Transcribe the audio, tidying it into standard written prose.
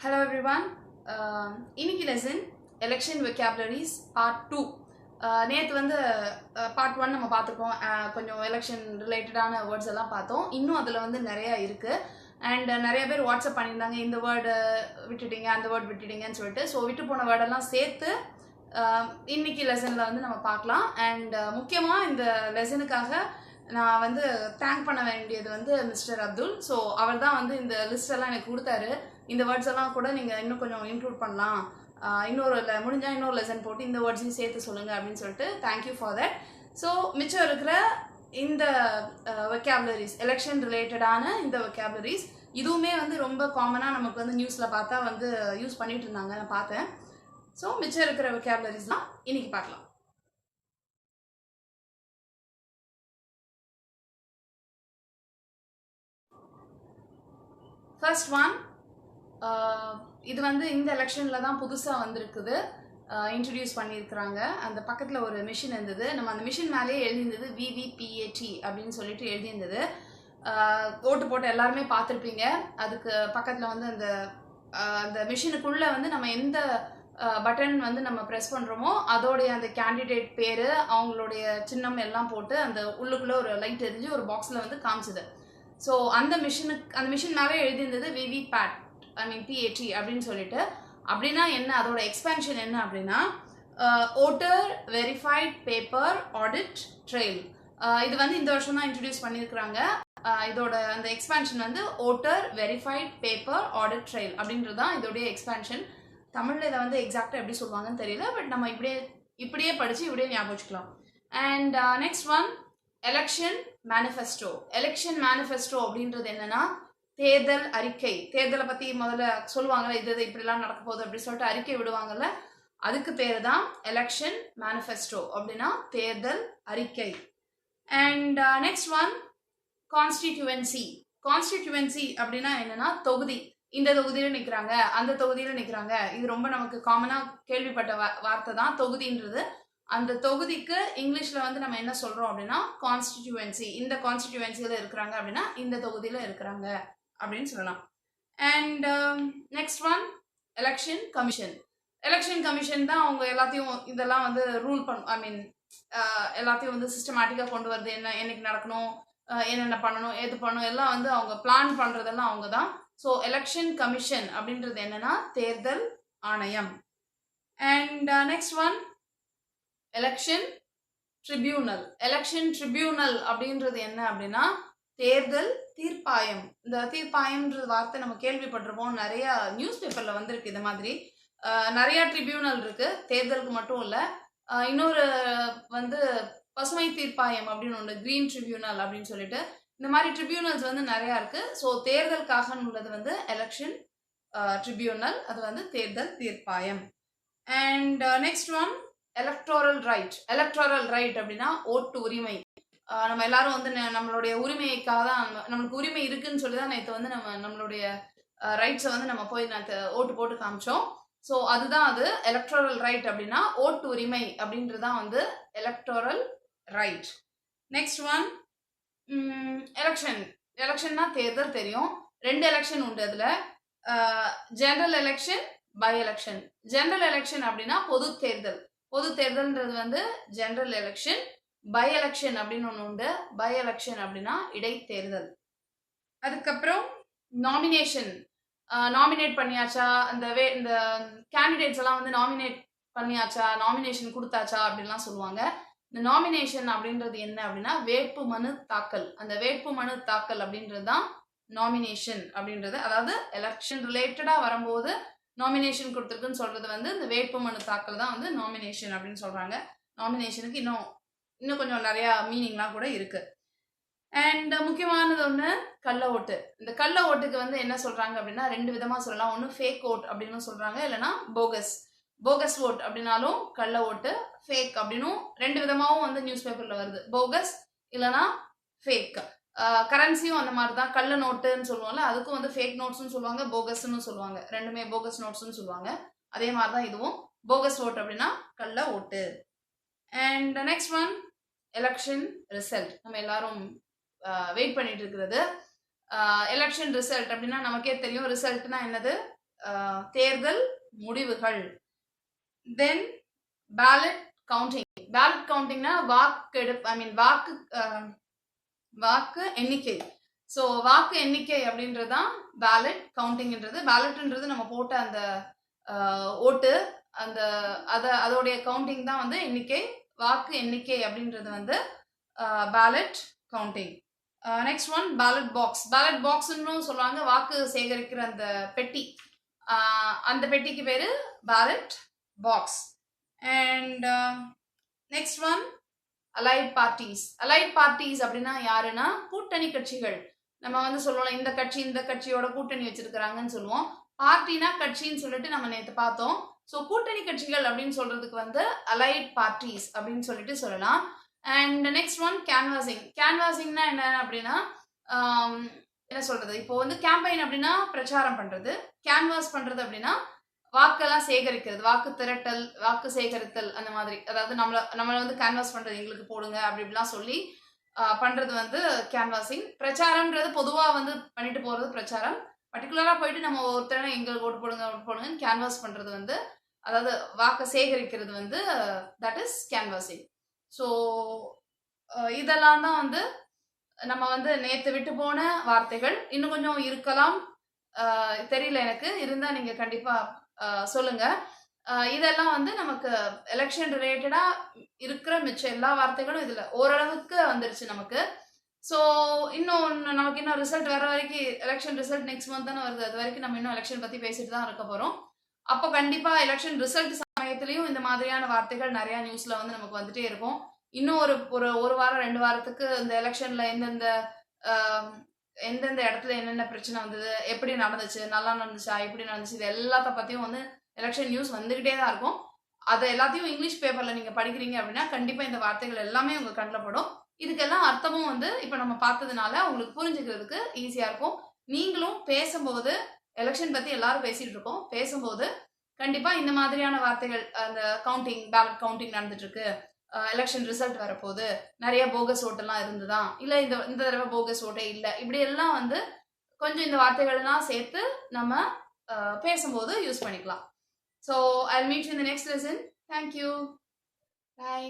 Hello everyone. இன்னைக்கு lesson election vocabularies part 2. நேற்று வந்து பார்ட் 1 நம்ம பார்த்துருக்கோம். கொஞ்சம் எலெக்ஷன் ரிலேட்டடான வேர்ட்ஸ் எல்லாம் பார்த்தோம். இன்னும் அதில் வந்து நிறையா இருக்குது. அண்ட் நிறைய பேர் வாட்ஸ்அப் பண்ணியிருந்தாங்க, இந்த வேர்டு விட்டுட்டீங்க, அந்த வேர்டு விட்டுட்டீங்கன்னு சொல்லிட்டு. ஸோ விட்டு போன வேர்டெல்லாம் சேர்த்து இன்னைக்கு லெசனில் வந்து நம்ம பார்க்கலாம். அண்ட் முக்கியமாக இந்த லெசனுக்காக நான் வந்து தேங்க் பண்ண வேண்டியது வந்து மிஸ்டர் அப்துல். ஸோ அவர் தான் வந்து இந்த லிஸ்ட் எல்லாம் எனக்கு கொடுத்தாரு. இந்த வேர்ட்ஸ் எல்லாம் கூட நீங்கள் இன்னும் கொஞ்சம் இன்க்ளூட் பண்ணலாம், முடிஞ்சால் இன்னொரு லெசன் போட்டு இந்த வேர்ட்ஸையும் சேர்த்து சொல்லுங்கள் அப்படின்னு சொல்லிட்டு தேங்க்யூ ஃபார் தட். ஸோ மிச்சம் இருக்கிற இந்த வெக்காபுலரிஸ், எலெக்ஷன் ரிலேட்டடான இந்த வெக்காபுலரிஸ், இதுவுமே வந்து ரொம்ப காமனாக நமக்கு வந்து நியூஸில் பார்த்தா வந்து யூஸ் பண்ணிட்டு இருந்தாங்க, நான் பார்த்தேன். ஸோ மிச்சம் இருக்கிற வெக்காபுலரிஸ்லாம் இன்னைக்கு பார்க்கலாம். ஃபர்ஸ்ட் ஒன், இது வந்து இந்த எலெக்ஷனில் தான் புதுசாக வந்திருக்குது, இன்ட்ரடியூஸ் பண்ணியிருக்கிறாங்க. அந்த பக்கத்தில் ஒரு மிஷின் இருந்தது, நம்ம அந்த மிஷின் மேலேயே எழுதியிருந்தது VVPAT அப்படின்னு சொல்லிட்டு எழுதியிருந்தது. ஓட்டு போட்டு எல்லாருமே பார்த்துருப்பீங்க. அதுக்கு பக்கத்தில் வந்து அந்த மிஷினுக்குள்ளே வந்து நம்ம எந்த பட்டன் வந்து நம்ம ப்ரெஸ் பண்ணுறோமோ அதோடைய அந்த கேண்டிடேட் பேர், அவங்களுடைய சின்னம் எல்லாம் போட்டு அந்த உள்ளுக்குள்ளே ஒரு லைட் எரிஞ்சு ஒரு பாக்ஸில் வந்து காமிச்சுது. ஸோ அந்த மிஷின் மேலே எழுதியிருந்தது VVPAT, PAT அப்படின்னு சொல்லிட்டு. அப்படின்னா என்ன, அதோட எக்ஸ்பேன்ஷன் என்ன அப்படின்னா voter verified paper audit trail. இது வந்து இந்த வருஷம் தான் இன்ட்ரடியூஸ் பண்ணியிருக்கிறாங்க. இதோட அந்த எக்ஸ்பேன்ஷன் வந்து voter verified paper audit trail அப்படின்றது தான் இதோடைய எக்ஸ்பேன்ஷன். தமிழில் இதை வந்து எக்ஸாக்டாக எப்படி சொல்லுவாங்கன்னு தெரியல, பட் நம்ம இப்படியே படித்து இப்படியே ஞாபகம் வச்சுக்கலாம். And next one, election manifesto. Election manifesto அப்படின்றது என்னன்னா தேர்தல் அறிக்கை. தேர்தலை பற்றி முதல்ல சொல்லுவாங்கல்ல, இது இப்படிலாம் நடக்க போகுது அப்படி சொல்லிட்டு அறிக்கை விடுவாங்கல்ல, அதுக்கு பேர் தான் எலெக்ஷன் மேனிஃபெஸ்டோ, அப்படின்னா தேர்தல் அறிக்கை. And next one, constituency. Constituency அப்படின்னா என்னன்னா தொகுதி. இந்த தொகுதியில் நிற்கிறாங்க, அந்த தொகுதியில் நிற்கிறாங்க. இது ரொம்ப நமக்கு காமனாக கேள்விப்பட்ட வார்த்தை தான் தொகுதின்றது. அந்த தொகுதிக்கு இங்கிலீஷில் வந்து நம்ம என்ன சொல்கிறோம் அப்படின்னா கான்ஸ்டிடியூவன்சி. இந்த கான்ஸ்டிடியூவன்சியில் இருக்கிறாங்க அப்படின்னா இந்த தொகுதியில் இருக்கிறாங்க அப்படின்னு சொல்லலாம். And next one, election commission. Election commission தான் அவங்க எல்லாத்தையும் இதெல்லாம் வந்து ரூல் எல்லாத்தையும் வந்து சிஸ்டமேட்டிக்காக கொண்டு வருது. என்னைக்கு நடக்கணும், என்னென்ன பண்ணணும், எது பண்ணணும், எல்லாம் வந்து அவங்க பிளான் பண்ணுறதெல்லாம் அவங்க தான். ஸோ எலெக்ஷன் கமிஷன் அப்படின்றது என்னன்னா தேர்தல் ஆணையம். And next one, election tribunal. Election tribunal அப்படின்றது என்ன அப்படின்னா தேர்தல் தீர்ப்பாயம். இந்த தீர்ப்பாயம்ன்ற வார்த்தை நம்ம கேள்விப்பட்டிருப்போம், நிறைய நியூஸ் பேப்பர்ல வந்திருக்கு. இது மாதிரி நிறைய ட்ரிபியூனல் இருக்கு, தேர்தலுக்கு மட்டும் இல்லை. இன்னொரு வந்து பசுமை தீர்ப்பாயம் அப்படின்னு ஒன்று, கிரீன் ட்ரிபியூனல் அப்படின்னு சொல்லிட்டு, இந்த மாதிரி ட்ரிபியூனல்ஸ் வந்து நிறையா இருக்கு. ஸோ தேர்தலுக்காக உள்ளது வந்து எலெக்ஷன் ட்ரிபியூனல், அது வந்து தேர்தல் தீர்ப்பாயம். And next one, electoral right. Electoral right அப்படின்னா ஓட்டு உரிமை. நம்ம எல்லாரும் வந்து நம்மளுடைய உரிமைக்காக தான், நம்மளுக்கு உரிமை இருக்குன்னு சொல்லி தான் நேற்று வந்து நம்மளுடைய ரைட்ஸை வந்து நம்ம போய் ஓட்டு போட்டு காமிச்சோம். ஸோ அதுதான் அது எலக்டோரல் ரைட் அப்படின்னா ஓட்டு உரிமை அப்படின்றது தான் வந்து electoral right. Next one, election. எலெக்ஷன்னா தேர்தல் தெரியும். 2 எலெக்ஷன் உண்டு அதில், general election, by election. General election அப்படின்னா பொது தேர்தல். பொது தேர்தல்ன்றது வந்து ஜெனரல் எலெக்ஷன். பை எலெக்ஷன் அப்படின்னு ஒன்று உண்டு. பை எலெக்ஷன் அப்படின்னா இடைத்தேர்தல். அதுக்கப்புறம் நாமினேஷன். நாமினேட் பண்ணியாச்சா, இந்த கேண்டிடேட்ஸ் எல்லாம் வந்து நாமினேட் பண்ணியாச்சா, நாமினேஷன் கொடுத்தாச்சா அப்படின்லாம் சொல்லுவாங்க. இந்த நாமினேஷன் அப்படின்றது என்ன அப்படின்னா வேட்பு மனு தாக்கல். அந்த வேட்பு மனு தாக்கல் அப்படின்றது தான் நாமினேஷன் அப்படின்றது. அதாவது எலெக்ஷன் ரிலேட்டடாக வரும்போது நாமினேஷன் கொடுத்துருக்குன்னு சொல்றது வந்து இந்த வேட்பு மனு தாக்கல் தான் வந்து நாமினேஷன் அப்படின்னு சொல்றாங்க. நாமினேஷனுக்கு இன்னும் கொஞ்சம் நிறைய மீனிங்லாம் கூட இருக்கு. அண்ட் முக்கியமானது ஒன்று, கள்ள ஓட்டு. இந்த கள்ள ஓட்டுக்கு வந்து என்ன சொல்றாங்க அப்படின்னா 2 விதமாக சொல்லலாம். ஒன்று ஃபேக் ஓட் அப்படின்னு சொல்றாங்க, இல்லைன்னா போகஸ். போகஸ் ஓட் அப்படின்னாலும் கள்ள ஓட்டு, ஃபேக் அப்படின்னும் 2 விதமாகவும் வந்து நியூஸ் பேப்பர்ல வருது, போகஸ் இல்லைன்னா ஃபேக். கரன்சியும் அந்த மாதிரி தான், கள்ள நோட்டுன்னு சொல்லுவாங்கல்ல, அதுக்கும் வந்து ஃபேக் நோட்ஸ்னு சொல்லுவாங்க, போகஸ்ன்னு சொல்லுவாங்க. ரெண்டுமே போகஸ் நோட்ஸ்னு சொல்லுவாங்க. அதே மாதிரி தான் இதுவும் போகஸ் ஓட் அப்படின்னா கள்ள ஓட்டு. And next one, election result. நம்ம எல்லாரும் வெயிட் பண்ணிட்டு இருக்கிறது எலெக்ஷன் ரிசல்ட் அப்படின்னா நமக்கே தெரியும். ரிசல்ட்னா என்னது? தேர்தல் முடிவுகள். தென் பேலட் கவுண்டிங். பேலட் கவுண்டிங்னா வாக்கெடுப்பு, ஐ மீன் வாக்கு எண்ணிக்கை. ஸோ வாக்கு எண்ணிக்கை அப்படின்றது தான் பேலட் கவுண்டிங்ன்றது. பேலட்ன்றது நம்ம போட்ட அந்த ஓட்டு, அந்த அதோடைய கவுண்டிங் தான் வந்து எண்ணிக்கை. வாக்கு எண்ணிக்கை அப்படின்றது வந்து ballot counting. Next one ballot box. Ballot பாக்ஸ்ன்னு சொல்லுவாங்க. வாக்கு சேகரிக்கிற அந்த பெட்டி, அந்த பெட்டிக்கு பேரு ballot box. And next one allied parties. Allied parties அப்படின்னா யாருன்னா கூட்டணி கட்சிகள். நம்ம வந்து சொல்லுவோம் இந்த கட்சி இந்த கட்சியோட கூட்டணி வச்சிருக்கிறாங்கன்னு சொல்லுவோம். பார்ட்டினா கட்சின்னு சொல்லிட்டு நம்ம நேற்று பார்த்தோம். ஸோ கூட்டணி கட்சிகள் அப்படின்னு சொல்றதுக்கு வந்து அலைட் பார்ட்டிஸ் அப்படின்னு சொல்லிட்டு சொல்லலாம். And next one canvassing. கேன்வாசிங்னா என்ன அப்படின்னா என்ன சொல்றது, இப்போ வந்து கேம்பெயின் அப்படின்னா பிரச்சாரம் பண்றது, கேன்வாஸ் பண்றது அப்படின்னா வாக்கெல்லாம் சேகரிக்கிறது, வாக்கு திரட்டல், வாக்கு சேகரித்தல் அந்த மாதிரி. அதாவது நம்மளை வந்து கேன்வாஸ் பண்றது, எங்களுக்கு போடுங்க அப்படி இப்படிலாம் சொல்லி பண்றது வந்து கேன்வாசிங். பிரச்சாரம்ன்றது பொதுவாக வந்து பண்ணிட்டு போறது பிரச்சாரம். பர்டிகுலரா போயிட்டு நம்ம ஒருத்தர எங்களுக்கு ஓட்டு போடுங்கன்னு கேன்வாஸ் பண்றது வந்து, அதாவது வாக்கை சேகரிக்கிறது வந்து தட் இஸ் கேன்வாசிங். ஸோ இதெல்லாம் தான் வந்து நம்ம வந்து நேற்று விட்டு போன வார்த்தைகள். இன்னும் கொஞ்சம் இருக்கலாம், தெரியல எனக்கு. இருந்தா நீங்க கண்டிப்பா சொல்லுங்க. இதெல்லாம் வந்து நமக்கு எலெக்ஷன் ரிலேட்டடா இருக்கிற மிச்ச எல்லா வார்த்தைகளும் இதுல ஓரளவுக்கு வந்துருச்சு நமக்கு. ஸோ நமக்கு இன்னும் ரிசல்ட் வர வரைக்கும், எலெக்ஷன் ரிசல்ட் நெக்ஸ்ட் மந்த் தானே வருது, அது வரைக்கும் நம்ம இன்னும் எலெக்ஷன் பத்தி பேசிட்டு தான் இருக்க போறோம். அப்போ கண்டிப்பா எலெக்ஷன் ரிசல்ட் சமயத்திலையும் இந்த மாதிரியான வார்த்தைகள் நிறைய நியூஸ்ல வந்து நமக்கு வந்துட்டே இருக்கும். இன்னும் ஒரு வாரம் 2 வாரத்துக்கு இந்த எலெக்ஷன்ல எந்தெந்த இடத்துல என்னென்ன பிரச்சனை வந்தது, எப்படி நடந்துச்சு, நல்லா நடந்துச்சா, எப்படி நடந்துச்சு, இது எல்லாத்த பத்தியும் வந்து எலெக்ஷன் நியூஸ் வந்துகிட்டே தான் இருக்கும். அதை எல்லாத்தையும் இங்கிலீஷ் பேப்பர்ல நீங்க படிக்கிறீங்க அப்படின்னா கண்டிப்பா இந்த வார்த்தைகள் எல்லாமே உங்க கண்ணில் படும். இதுக்கெல்லாம் அர்த்தமும் வந்து இப்ப நம்ம பார்த்ததுனால உங்களுக்கு புரிஞ்சுக்கிறதுக்கு ஈஸியா இருக்கும். நீங்களும் பேசும்போது, எலெக்ஷன் பத்தி எல்லாரும் பேசிட்டு இருக்கோம், பேசும்போது கண்டிப்பா இந்த மாதிரியான வார்த்தைகள், அந்த கவுண்டிங், பேலட் கவுண்டிங் நடந்துட்டு இருக்கு, எலெக்ஷன் ரிசல்ட் வரப்போகுது, நிறைய போகஸ் ஓட்டெல்லாம் இருந்துதான், இல்ல இந்த தடவை போகஸ் ஓட்டே இல்லை, இப்படி எல்லாம் வந்து கொஞ்சம் இந்த வார்த்தைகள்லாம் சேர்த்து நம்ம பேசும்போது யூஸ் பண்ணிக்கலாம். So I meet you in the next lesson. Thank you. Bye.